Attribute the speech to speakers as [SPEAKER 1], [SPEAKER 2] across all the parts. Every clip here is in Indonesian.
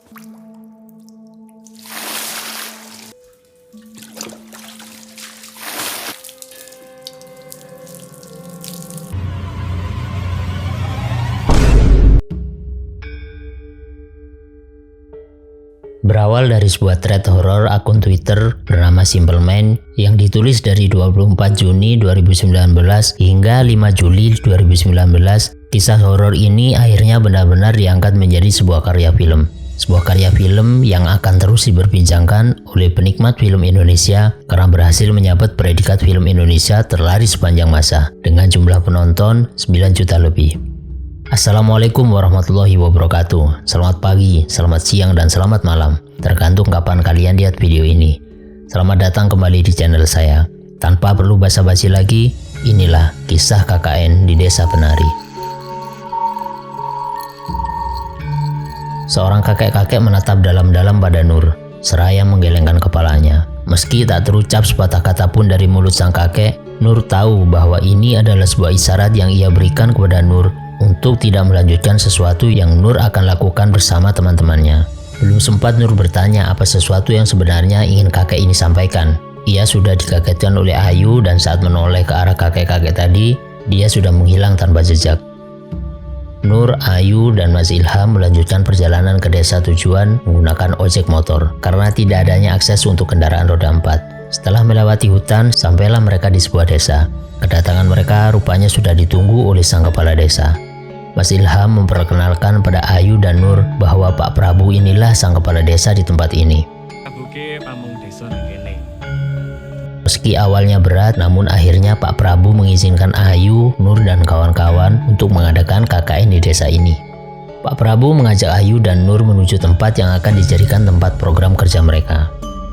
[SPEAKER 1] Berawal dari sebuah thread horor akun Twitter bernama Simple Man yang ditulis dari 24 Juni 2019 hingga 5 Juli 2019, kisah horor ini akhirnya benar-benar diangkat menjadi sebuah karya film. Sebuah karya film yang akan terus diperbincangkan oleh penikmat film Indonesia karena berhasil menyabet predikat film Indonesia terlaris sepanjang masa dengan jumlah penonton 9 juta lebih. Assalamualaikum warahmatullahi wabarakatuh. Selamat pagi, selamat siang, dan selamat malam, tergantung kapan kalian lihat video ini. Selamat datang kembali di channel saya. Tanpa perlu basa-basi lagi, inilah kisah KKN di Desa Penari. Seorang kakek-kakek menatap dalam-dalam pada Nur, seraya menggelengkan kepalanya. Meski tak terucap sepatah kata pun dari mulut sang kakek, Nur tahu bahwa ini adalah sebuah isyarat yang ia berikan kepada Nur untuk tidak melanjutkan sesuatu yang Nur akan lakukan bersama teman-temannya. Belum sempat Nur bertanya apa sesuatu yang sebenarnya ingin kakek ini sampaikan. Ia sudah dikagetkan oleh Ayu dan saat menoleh ke arah kakek-kakek tadi, dia sudah menghilang tanpa jejak. Nur, Ayu, dan Mas Ilham melanjutkan perjalanan ke desa tujuan menggunakan ojek motor karena tidak adanya akses untuk kendaraan roda 4. Setelah melewati hutan, sampailah mereka di sebuah desa. Kedatangan mereka rupanya sudah ditunggu oleh sang kepala desa. Mas Ilham memperkenalkan pada Ayu dan Nur bahwa Pak Prabu inilah sang kepala desa di tempat ini. Meski awalnya berat, namun akhirnya Pak Prabu mengizinkan Ayu, Nur, dan kawan-kawan untuk mengadakan KKN di desa ini. Pak Prabu mengajak Ayu dan Nur menuju tempat yang akan dijadikan tempat program kerja mereka.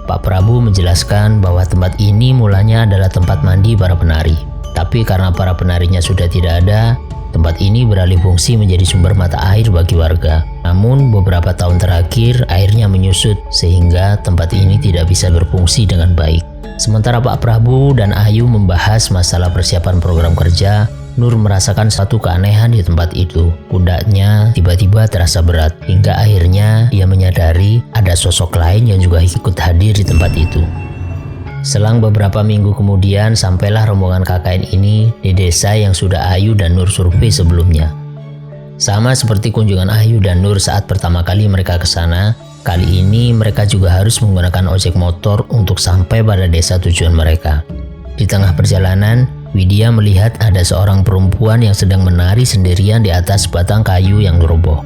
[SPEAKER 1] Pak Prabu menjelaskan bahwa tempat ini mulanya adalah tempat mandi para penari. Tapi karena para penarinya sudah tidak ada, tempat ini beralih fungsi menjadi sumber mata air bagi warga. Namun beberapa tahun terakhir airnya menyusut sehingga tempat ini tidak bisa berfungsi dengan baik. Sementara Pak Prabu dan Ayu membahas masalah persiapan program kerja, Nur merasakan satu keanehan di tempat itu. Pundaknya tiba-tiba terasa berat hingga akhirnya ia menyadari ada sosok lain yang juga ikut hadir di tempat itu. Selang beberapa minggu kemudian sampailah rombongan KKN ini di desa yang sudah Ayu dan Nur survei sebelumnya. Sama seperti kunjungan Ayu dan Nur saat pertama kali mereka ke sana, kali ini mereka juga harus menggunakan ojek motor untuk sampai pada desa tujuan mereka. Di tengah perjalanan, Widya melihat ada seorang perempuan yang sedang menari sendirian di atas batang kayu yang roboh.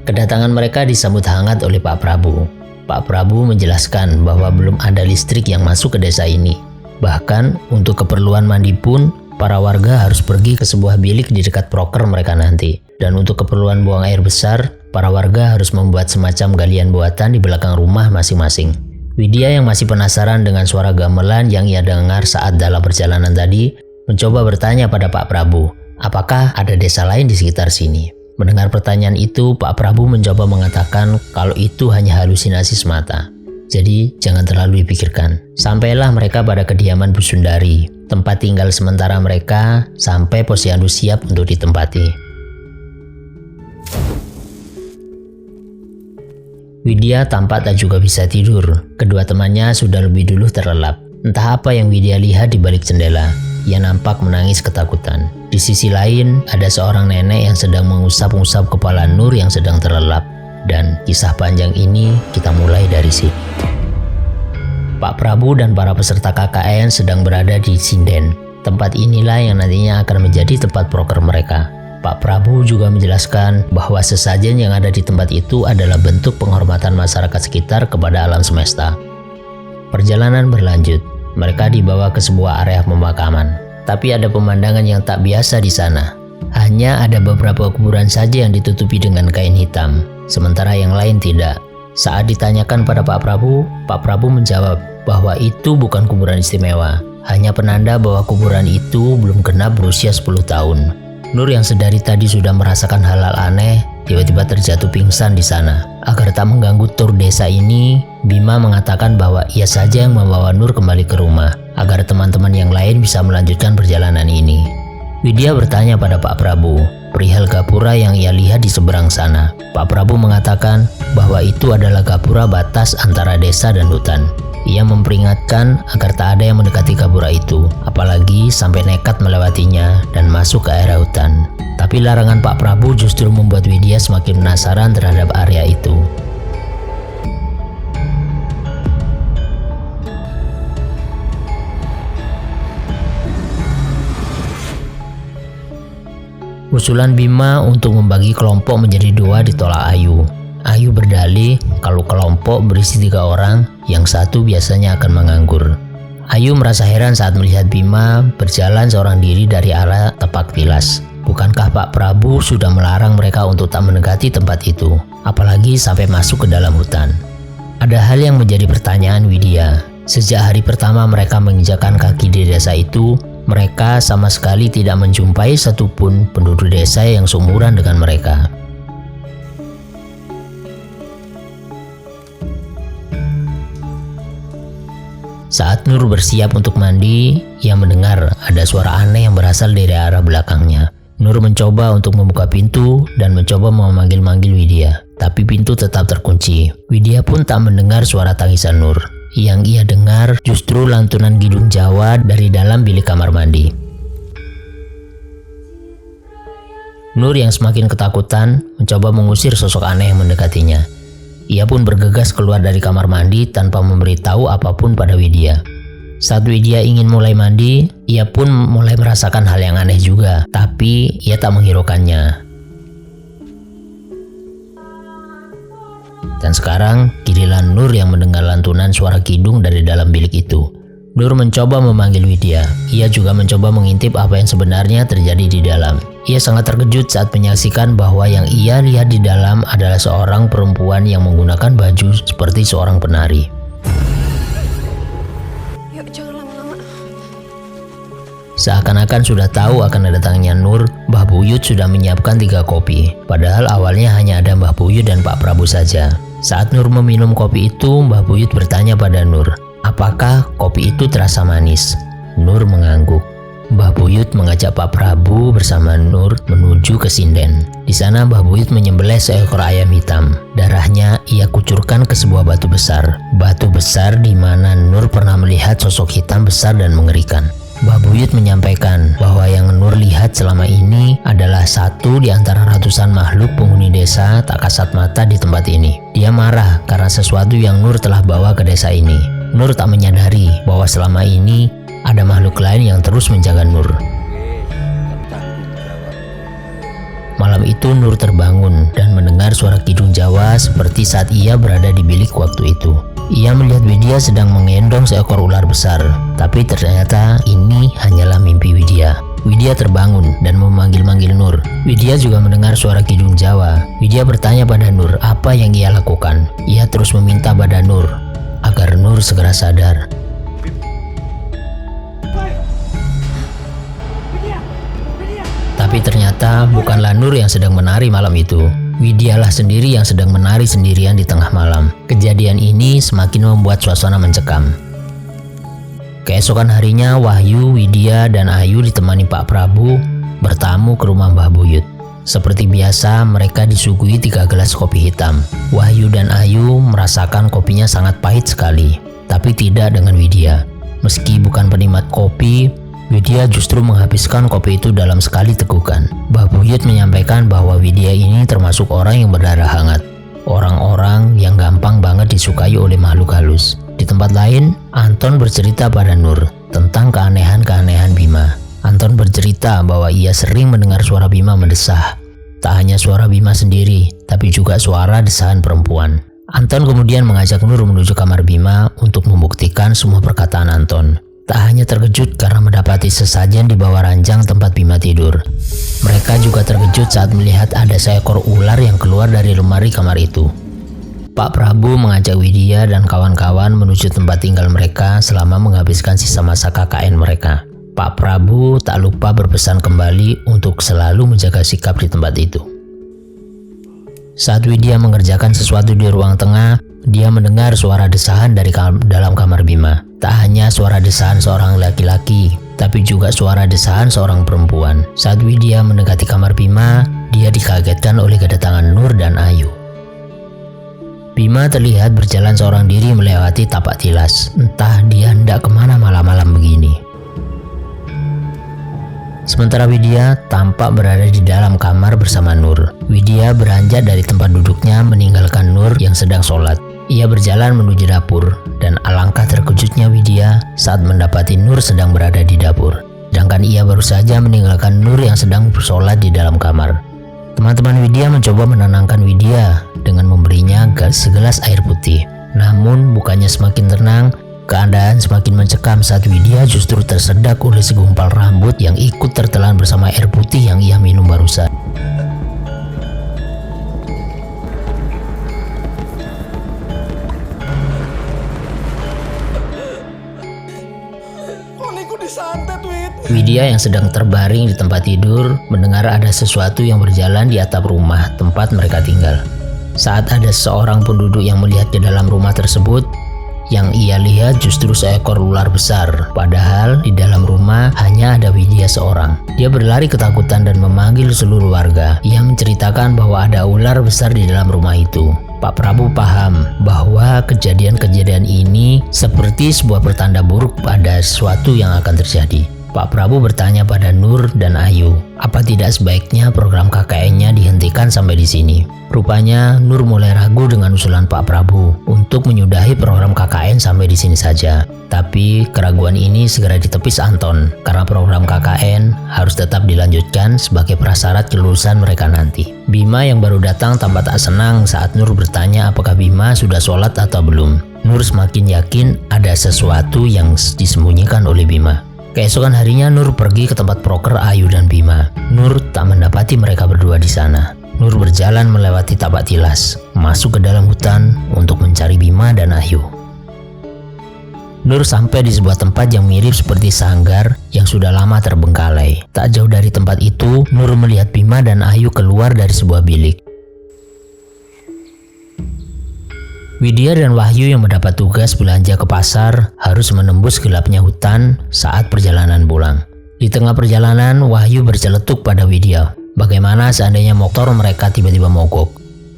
[SPEAKER 1] Kedatangan mereka disambut hangat oleh Pak Prabu. Pak Prabu menjelaskan bahwa belum ada listrik yang masuk ke desa ini. Bahkan untuk keperluan mandi pun, para warga harus pergi ke sebuah bilik di dekat proker mereka nanti. Dan untuk keperluan buang air besar, para warga harus membuat semacam galian buatan di belakang rumah masing-masing. Widya yang masih penasaran dengan suara gamelan yang ia dengar saat dalam perjalanan tadi, mencoba bertanya pada Pak Prabu, apakah ada desa lain di sekitar sini? Mendengar pertanyaan itu, Pak Prabu mencoba mengatakan kalau itu hanya halusinasi semata. Jadi, jangan terlalu dipikirkan. Sampailah mereka pada kediaman Bu Sundari, tempat tinggal sementara mereka sampai posyandu siap untuk ditempati. Widya tampak tak juga bisa tidur. Kedua temannya sudah lebih dulu terlelap. Entah apa yang Widya lihat di balik jendela. Ia nampak menangis ketakutan. Di sisi lain, ada seorang nenek yang sedang mengusap-usap kepala Nur yang sedang terlelap. Dan kisah panjang ini kita mulai dari sini. Pak Prabu dan para peserta KKN sedang berada di sinden. Tempat inilah yang nantinya akan menjadi tempat proker mereka. Pak Prabu juga menjelaskan bahwa sesajen yang ada di tempat itu adalah bentuk penghormatan masyarakat sekitar kepada alam semesta. Perjalanan berlanjut. Mereka dibawa ke sebuah area pemakaman. Tapi ada pemandangan yang tak biasa di sana. Hanya ada beberapa kuburan saja yang ditutupi dengan kain hitam, sementara yang lain tidak. Saat ditanyakan pada Pak Prabu menjawab bahwa itu bukan kuburan istimewa, hanya penanda bahwa kuburan itu belum genap berusia 10 tahun. Nur yang sedari tadi sudah merasakan hal-hal aneh, tiba-tiba terjatuh pingsan di sana. Agar tak mengganggu tur desa ini, Bima mengatakan bahwa ia saja yang membawa Nur kembali ke rumah, agar teman-teman yang lain bisa melanjutkan perjalanan ini. Widya bertanya pada Pak Prabu, perihal gapura yang ia lihat di seberang sana. Pak Prabu mengatakan bahwa itu adalah gapura batas antara desa dan hutan. Ia memperingatkan agar tak ada yang mendekati gapura itu, apalagi sampai nekat melewatinya dan masuk ke area hutan. Tapi larangan Pak Prabu justru membuat Widya semakin penasaran terhadap area itu. Usulan Bima untuk membagi kelompok menjadi 2 ditolak Ayu. Ayu berdalih kalau kelompok berisi 3 orang, yang satu biasanya akan menganggur. Ayu merasa heran saat melihat Bima berjalan seorang diri dari arah Tepak Tilas. Bukankah Pak Prabu sudah melarang mereka untuk tak mendekati tempat itu, apalagi sampai masuk ke dalam hutan? Ada hal yang menjadi pertanyaan Widya. Sejak hari pertama mereka menginjakkan kaki di desa itu, mereka sama sekali tidak menjumpai satupun penduduk desa yang seumuran dengan mereka. Saat Nur bersiap untuk mandi, ia mendengar ada suara aneh yang berasal dari arah belakangnya. Nur mencoba untuk membuka pintu dan mencoba memanggil-manggil Widya, tapi pintu tetap terkunci. Widya pun tak mendengar suara tangisan Nur. Yang ia dengar justru lantunan Kidung Jawa dari dalam bilik kamar mandi. Nur yang semakin ketakutan mencoba mengusir sosok aneh yang mendekatinya. Ia pun bergegas keluar dari kamar mandi tanpa memberitahu apapun pada Widya. Saat Widya ingin mulai mandi, ia pun mulai merasakan hal yang aneh juga, tapi ia tak menghiraukannya. Dan sekarang, giliran Nur yang mendengar lantunan suara kidung dari dalam bilik itu. Nur mencoba memanggil Widya. Ia juga mencoba mengintip apa yang sebenarnya terjadi di dalam. Ia sangat terkejut saat menyaksikan bahwa yang ia lihat di dalam adalah seorang perempuan yang menggunakan baju seperti seorang penari.
[SPEAKER 2] Yuk, jangan lama-lama.
[SPEAKER 1] Seakan-akan sudah tahu akan datangnya Nur, Mbah Buyut sudah menyiapkan 3 kopi. Padahal awalnya hanya ada Mbah Buyut dan Pak Prabu saja. Saat Nur meminum kopi itu, Mbah Buyut bertanya pada Nur, apakah kopi itu terasa manis? Nur mengangguk. Mbah Buyut mengajak Pak Prabu bersama Nur menuju ke sinden. Di sana Mbah Buyut menyembelih seekor ayam hitam. Darahnya ia kucurkan ke sebuah batu besar. Batu besar di mana Nur pernah melihat sosok hitam besar dan mengerikan. Mbah Buyut menyampaikan bahwa yang Nur lihat selama ini adalah satu di antara ratusan makhluk penghuni desa tak kasat mata di tempat ini. Dia marah karena sesuatu yang Nur telah bawa ke desa ini. Nur tak menyadari bahwa selama ini ada makhluk lain yang terus menjaga Nur. Malam itu Nur terbangun dan mendengar suara Kidung Jawa seperti saat ia berada di bilik waktu itu. Ia melihat Widya sedang menggendong seekor ular besar, tapi ternyata ini hanyalah mimpi Widya. Widya terbangun dan memanggil-manggil Nur. Widya juga mendengar suara Kidung Jawa. Widya bertanya pada Nur apa yang ia lakukan. Ia terus meminta pada Nur agar Nur segera sadar. Tapi ternyata bukanlah Nur yang sedang menari malam itu. Widyalah sendiri yang sedang menari sendirian di tengah malam. Kejadian ini semakin membuat suasana mencekam. Keesokan harinya Wahyu, Widya, dan Ayu ditemani Pak Prabu bertamu ke rumah Mbah Buyut. Seperti biasa mereka disuguhi 3 gelas kopi hitam. Wahyu dan Ayu merasakan kopinya sangat pahit sekali, tapi tidak dengan Widya. Meski bukan penikmat kopi, Widya justru menghabiskan kopi itu dalam sekali tegukan. Mbah Buyut menyampaikan bahwa Widya ini termasuk orang yang berdarah hangat. Orang-orang yang gampang banget disukai oleh makhluk halus. Di tempat lain, Anton bercerita pada Nur tentang keanehan-keanehan Bima. Anton bercerita bahwa ia sering mendengar suara Bima mendesah. Tak hanya suara Bima sendiri, tapi juga suara desahan perempuan. Anton kemudian mengajak Nur menuju kamar Bima untuk membuktikan semua perkataan Anton. Tak hanya terkejut karena mendapati sesajen di bawah ranjang tempat Bima tidur. Mereka juga terkejut saat melihat ada seekor ular yang keluar dari lemari kamar itu. Pak Prabu mengajak Widya dan kawan-kawan menuju tempat tinggal mereka selama menghabiskan sisa masa KKN mereka. Pak Prabu tak lupa berpesan kembali untuk selalu menjaga sikap di tempat itu. Saat Widya mengerjakan sesuatu di ruang tengah, dia mendengar suara desahan dari dalam kamar Bima. Tak hanya suara desahan seorang laki-laki, tapi juga suara desahan seorang perempuan. Saat Widya mendekati kamar Bima, dia dikagetkan oleh kedatangan Nur dan Ayu. Bima terlihat berjalan seorang diri melewati tapak tilas. Entah dia hendak kemana malam-malam begini. Sementara Widya tampak berada di dalam kamar bersama Nur. Widya beranjak dari tempat duduknya meninggalkan Nur yang sedang sholat. Ia berjalan menuju dapur, dan alangkah terkejutnya Widya saat mendapati Nur sedang berada di dapur. Sedangkan ia baru saja meninggalkan Nur yang sedang bersolat di dalam kamar. Teman-teman Widya mencoba menenangkan Widya dengan memberinya segelas air putih. Namun bukannya semakin tenang, keadaan semakin mencekam saat Widya justru tersedak oleh segumpal rambut yang ikut tertelan bersama air putih yang ia minum barusan. Widya yang sedang terbaring di tempat tidur mendengar ada sesuatu yang berjalan di atap rumah tempat mereka tinggal. Saat ada seorang penduduk yang melihat ke dalam rumah tersebut, yang ia lihat justru seekor ular besar. Padahal di dalam rumah hanya ada Widya seorang. Dia berlari ketakutan dan memanggil seluruh warga. Ia menceritakan bahwa ada ular besar di dalam rumah itu. Pak Prabu paham bahwa kejadian-kejadian ini seperti sebuah pertanda buruk pada sesuatu yang akan terjadi. Pak Prabu bertanya pada Nur dan Ayu, apa tidak sebaiknya program KKN-nya dihentikan sampai di sini? Rupanya Nur mulai ragu dengan usulan Pak Prabu untuk menyudahi program KKN sampai di sini saja. Tapi keraguan ini segera ditepis Anton karena program KKN harus tetap dilanjutkan sebagai prasyarat kelulusan mereka nanti. Bima yang baru datang tampak tak senang saat Nur bertanya apakah Bima sudah sholat atau belum. Nur semakin yakin ada sesuatu yang disembunyikan oleh Bima. Keesokan harinya Nur pergi ke tempat proker Ayu dan Bima. Nur tak mendapati mereka berdua di sana. Nur berjalan melewati tapak tilas, masuk ke dalam hutan untuk mencari Bima dan Ayu. Nur sampai di sebuah tempat yang mirip seperti sanggar yang sudah lama terbengkalai. Tak jauh dari tempat itu, Nur melihat Bima dan Ayu keluar dari sebuah bilik. Widya dan Wahyu yang mendapat tugas belanja ke pasar harus menembus gelapnya hutan saat perjalanan pulang. Di tengah perjalanan, Wahyu berceletuk pada Widya. Bagaimana seandainya motor mereka tiba-tiba mogok?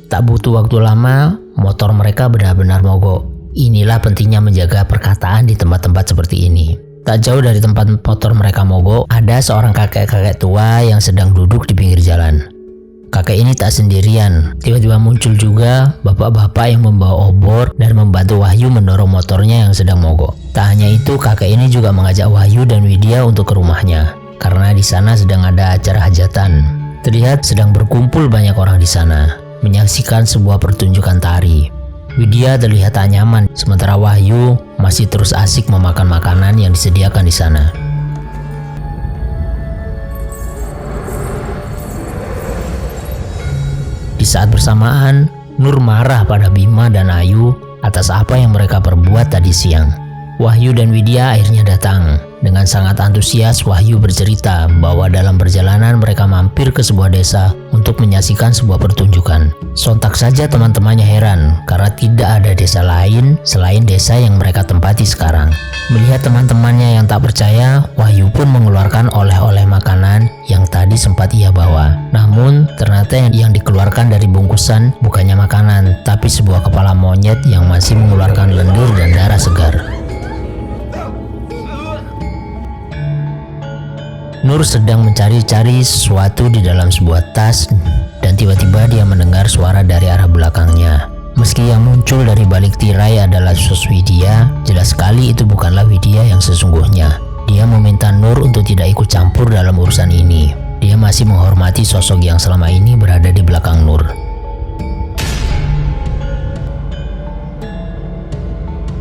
[SPEAKER 1] Tak butuh waktu lama, motor mereka benar-benar mogok. Inilah pentingnya menjaga perkataan di tempat-tempat seperti ini. Tak jauh dari tempat motor mereka mogok, ada seorang kakek-kakek tua yang sedang duduk di pinggir jalan. Kakek ini tak sendirian, tiba-tiba muncul juga bapak-bapak yang membawa obor dan membantu Wahyu mendorong motornya yang sedang mogok. Tak hanya itu, kakek ini juga mengajak Wahyu dan Widya untuk ke rumahnya, karena di sana sedang ada acara hajatan. Terlihat sedang berkumpul banyak orang di sana, menyaksikan sebuah pertunjukan tari. Widya terlihat tak nyaman, sementara Wahyu masih terus asik memakan makanan yang disediakan di sana. Di saat bersamaan, Nur marah pada Bima dan Ayu atas apa yang mereka perbuat tadi siang. Wahyu dan Widya akhirnya datang. Dengan sangat antusias, Wahyu bercerita bahwa dalam perjalanan mereka mampir ke sebuah desa untuk menyaksikan sebuah pertunjukan. Sontak saja teman-temannya heran karena tidak ada desa lain selain desa yang mereka tempati sekarang. Melihat teman-temannya yang tak percaya, Wahyu pun mengeluarkan oleh-oleh makanan yang tadi sempat ia bawa. Namun ternyata yang dikeluarkan dari bungkusan bukannya makanan, tapi sebuah kepala monyet yang masih mengeluarkan lendir dan darah segar. Nur sedang mencari-cari sesuatu di dalam sebuah tas dan tiba-tiba dia mendengar suara dari arah belakangnya. Meski yang muncul dari balik tirai adalah sosok Widya, jelas sekali itu bukanlah Widya yang sesungguhnya. Dia meminta Nur untuk tidak ikut campur dalam urusan ini. Dia masih menghormati sosok yang selama ini berada di belakang Nur.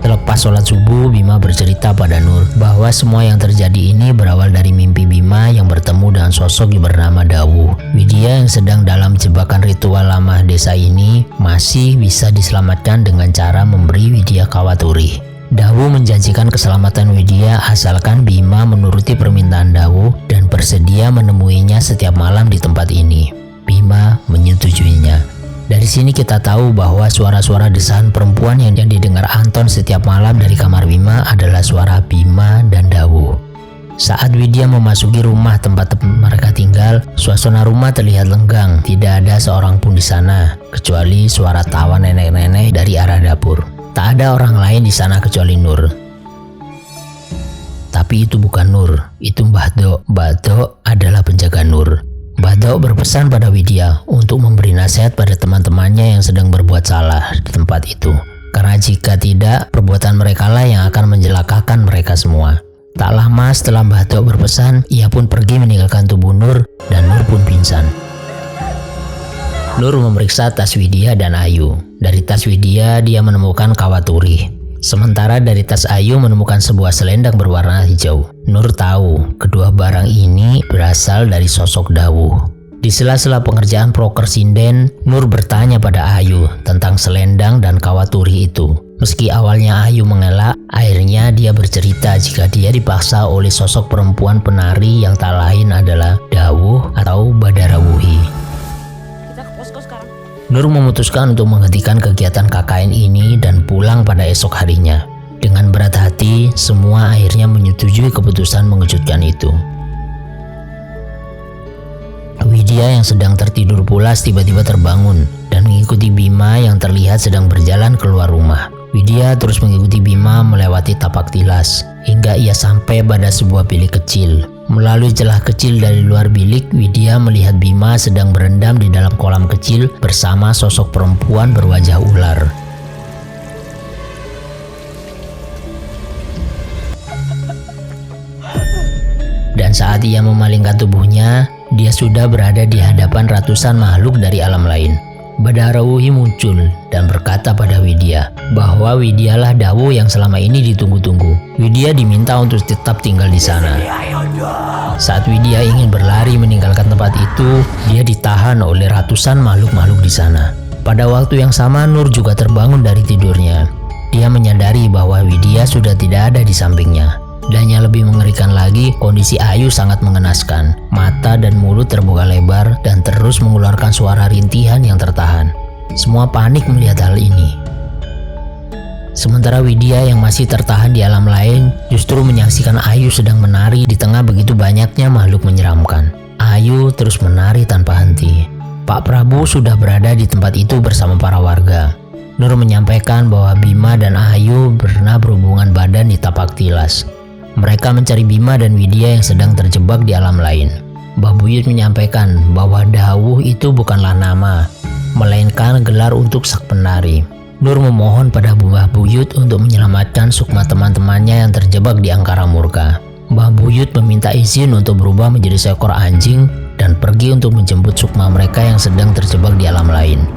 [SPEAKER 1] Selepas sholat subuh, Bima bercerita pada Nur bahwa semua yang terjadi ini berawal dari mimpi Bima yang bertemu dengan sosok yang bernama Dawu. Widya yang sedang dalam jebakan ritual lama desa ini masih bisa diselamatkan dengan cara memberi Widya kawaturi. Dawu menjanjikan keselamatan Widya asalkan Bima menuruti permintaan Dawu dan bersedia menemuinya setiap malam di tempat ini. Bima menyetujuinya. Dari sini kita tahu bahwa suara-suara desahan perempuan yang didengar Anton setiap malam dari kamar Bima adalah suara Bima dan Dawu. Saat Widya memasuki rumah tempat mereka tinggal, suasana rumah terlihat lenggang. Tidak ada seorang pun di sana, kecuali suara tawa nenek-nenek dari arah dapur. Tak ada orang lain di sana kecuali Nur. Tapi itu bukan Nur, itu Mbah Dok. Mbah Dok adalah penjaga Nur. Mbah Dok berpesan pada Widya untuk memberi nasihat pada teman-temannya yang sedang berbuat salah di tempat itu. Karena jika tidak, perbuatan merekalah yang akan menjelakakan mereka semua. Tak lama setelah Mbah Dok berpesan, ia pun pergi meninggalkan tubuh Nur dan Nur pun pingsan. Nur memeriksa tas Widya dan Ayu. Dari tas Widya dia menemukan kawaturi. Sementara dari tas Ayu menemukan sebuah selendang berwarna hijau. Nur tahu kedua barang ini berasal dari sosok Dawuh. Di sela-sela pengerjaan proker sinden, Nur bertanya pada Ayu tentang selendang dan kawaturi itu. Meski awalnya Ayu mengelak, akhirnya dia bercerita jika dia dipaksa oleh sosok perempuan penari yang tak lain adalah Dawuh atau Badarawuhi.
[SPEAKER 2] Kita ke posko sekarang.
[SPEAKER 1] Nur memutuskan untuk menghentikan kegiatan KKN ini dan pulang pada esok harinya. Dengan berat hati, semua akhirnya menyetujui keputusan mengejutkan itu. Widya yang sedang tertidur pulas tiba-tiba terbangun dan mengikuti Bima yang terlihat sedang berjalan keluar rumah. Widya terus mengikuti Bima melewati tapak tilas hingga ia sampai pada sebuah bilik kecil. Melalui celah kecil dari luar bilik, Widya melihat Bima sedang berendam di dalam kolam kecil bersama sosok perempuan berwajah ular. Dan saat ia memalingkan tubuhnya, dia sudah berada di hadapan ratusan makhluk dari alam lain. Badarawuhi muncul dan berkata pada Widya bahwa Widyalah Dawuh yang selama ini ditunggu-tunggu. Widya diminta untuk tetap tinggal di sana. Saat Widya ingin berlari meninggalkan tempat itu, dia ditahan oleh ratusan makhluk-makhluk di sana. Pada waktu yang sama, Nur juga terbangun dari tidurnya. Dia menyadari bahwa Widya sudah tidak ada di sampingnya. Dan yang lebih mengerikan lagi, kondisi Ayu sangat mengenaskan. Mata dan mulut terbuka lebar dan terus mengeluarkan suara rintihan yang tertahan. Semua panik melihat hal ini. Sementara Widya yang masih tertahan di alam lain justru menyaksikan Ayu sedang menari di tengah begitu banyaknya makhluk menyeramkan. Ayu terus menari tanpa henti. Pak Prabu sudah berada di tempat itu bersama para warga. Nur menyampaikan bahwa Bima dan Ayu pernah berhubungan badan di tapak tilas. Mereka mencari Bima dan Widya yang sedang terjebak di alam lain. Mbah Buyut menyampaikan bahwa Dawuh itu bukanlah nama, melainkan gelar untuk sang penari. Nur memohon pada Mbah Buyut untuk menyelamatkan sukma teman-temannya yang terjebak di angkara murka. Mbah Buyut meminta izin untuk berubah menjadi seekor anjing dan pergi untuk menjemput sukma mereka yang sedang terjebak di alam lain.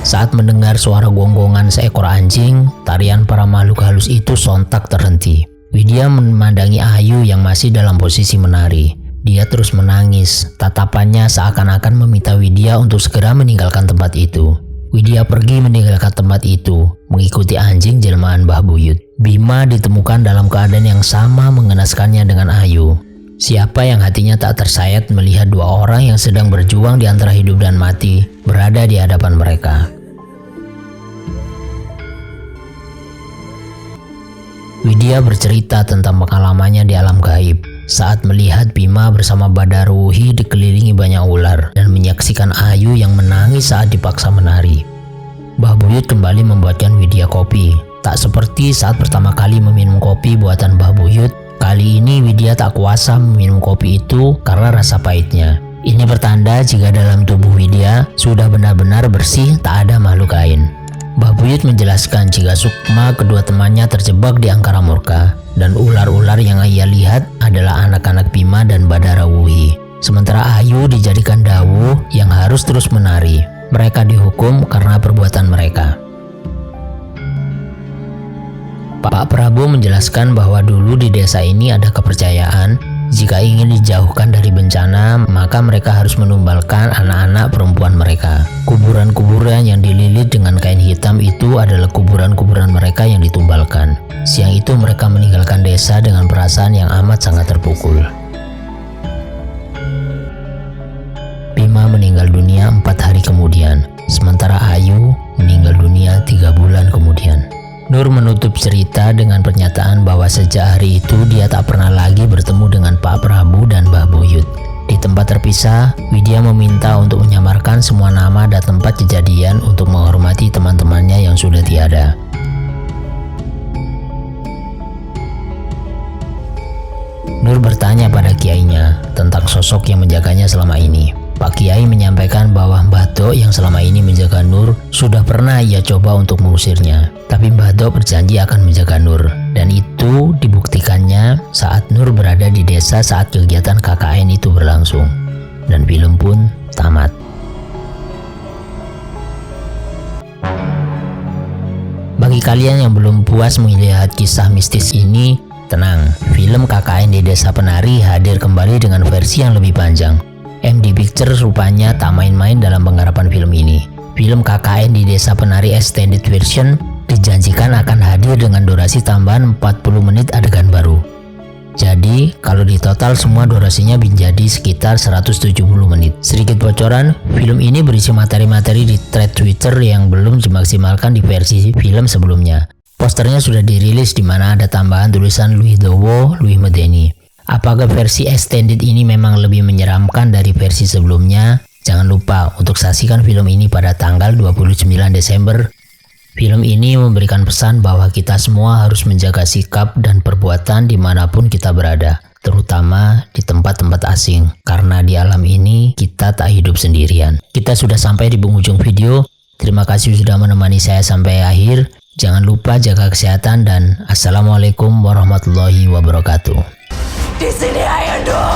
[SPEAKER 1] Saat mendengar suara gonggongan seekor anjing, tarian para makhluk halus itu sontak terhenti. Widya memandangi Ayu yang masih dalam posisi menari. Dia terus menangis, tatapannya seakan-akan meminta Widya untuk segera meninggalkan tempat itu. Widya pergi meninggalkan tempat itu, mengikuti anjing jelmaan Mbah Buyut. Bima ditemukan dalam keadaan yang sama mengenaskannya dengan Ayu. Siapa yang hatinya tak tersayat melihat dua orang yang sedang berjuang di antara hidup dan mati berada di hadapan mereka. Widya bercerita tentang pengalamannya di alam gaib saat melihat Bima bersama Badarawuhi dikelilingi banyak ular dan menyaksikan Ayu yang menangis saat dipaksa menari. Mbah Buyut kembali membuatkan Widya kopi. Tak seperti saat pertama kali meminum kopi buatan Mbah Buyut, kali ini Widya tak kuasa meminum kopi itu karena rasa pahitnya. Ini bertanda jika dalam tubuh Widya sudah benar-benar bersih, tak ada makhluk lain. Mbah Buyut menjelaskan jika sukma kedua temannya terjebak di angkara murka dan ular-ular yang ia lihat adalah anak-anak Bima dan Badarawuhi. Sementara Ayu dijadikan Dawuh yang harus terus menari. Mereka dihukum karena perbuatan mereka. Pak Prabu menjelaskan bahwa dulu di desa ini ada kepercayaan jika ingin dijauhkan dari bencana, maka mereka harus menumbalkan anak-anak perempuan mereka. Kuburan-kuburan yang dililit dengan kain hitam itu adalah kuburan-kuburan mereka yang ditumbalkan. Siang itu mereka meninggalkan desa dengan perasaan yang amat sangat terpukul. Bima meninggal dunia 4 hari kemudian, sementara Ayu meninggal dunia 3 bulan kemudian. Nur menutup cerita dengan pernyataan bahwa sejak hari itu dia tak pernah lagi bertemu dengan Pak Prabu dan Mbah Buyut. Di tempat terpisah, Widya meminta untuk menyamarkan semua nama dan tempat kejadian untuk menghormati teman-temannya yang sudah tiada. Nur bertanya pada kiainya tentang sosok yang menjaganya selama ini. Pak Kiai menyampaikan bahwa Mbah Dok yang selama ini menjaga Nur sudah pernah ia coba untuk mengusirnya. Tapi Mbah Dok berjanji akan menjaga Nur. Dan itu dibuktikannya saat Nur berada di desa saat kegiatan KKN itu berlangsung. Dan film pun tamat. Bagi kalian yang belum puas melihat kisah mistis ini, tenang, film KKN di Desa Penari hadir kembali dengan versi yang lebih panjang. MD Pictures rupanya tak main-main dalam penggarapan film ini. Film KKN di Desa Penari Extended Version dijanjikan akan hadir dengan durasi tambahan 40 menit adegan baru. Jadi, kalau di total semua durasinya menjadi sekitar 170 menit. Sedikit bocoran, film ini berisi materi-materi di thread Twitter yang belum dimaksimalkan di versi film sebelumnya. Posternya sudah dirilis di mana ada tambahan tulisan Louis Dowo, Louis Medeni. Apakah versi extended ini memang lebih menyeramkan dari versi sebelumnya? Jangan lupa untuk saksikan film ini pada tanggal 29 Desember. Film ini memberikan pesan bahwa kita semua harus menjaga sikap dan perbuatan dimanapun kita berada, terutama di tempat-tempat asing, karena di alam ini kita tak hidup sendirian. Kita sudah sampai di penghujung video. Terima kasih sudah menemani saya sampai akhir. Jangan lupa jaga kesehatan dan Assalamualaikum warahmatullahi wabarakatuh.
[SPEAKER 2] Di sini ayo dong.